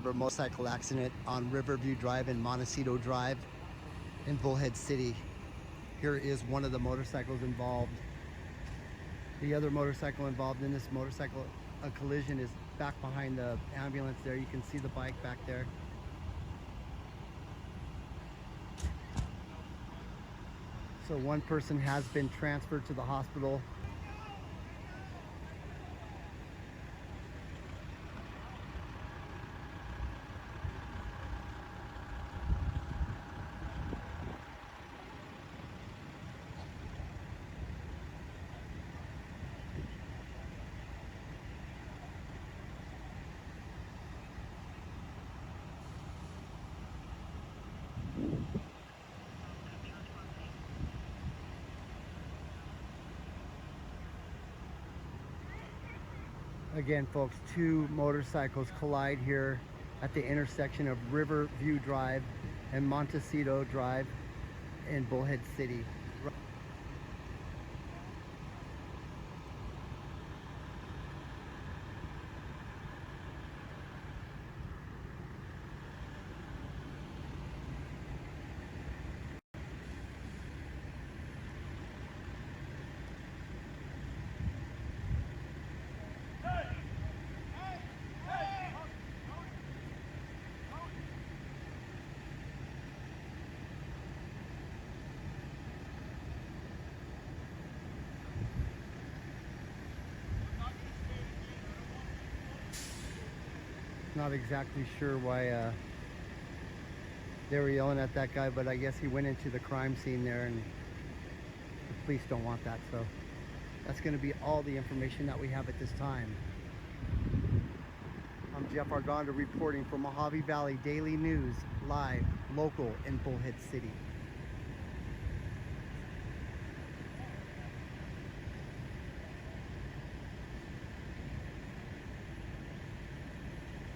ever motorcycle accident on Riverview Drive and Montecito Drive in Bullhead City. Here is one of the motorcycles involved. The other motorcycle involved in this motorcycle collision is back behind the ambulance there. You can see the bike back there. So one person has been transferred to the hospital. Again, folks, two motorcycles collide here at the intersection of Riverview Drive and Montecito Drive in Bullhead City. Not exactly sure why they were yelling at that guy, but I guess he went into the crime scene there, and the police don't want that. So that's going to be all the information that we have at this time. I'm Jeff Argonda reporting for Mojave Valley Daily News, live, local in Bullhead City.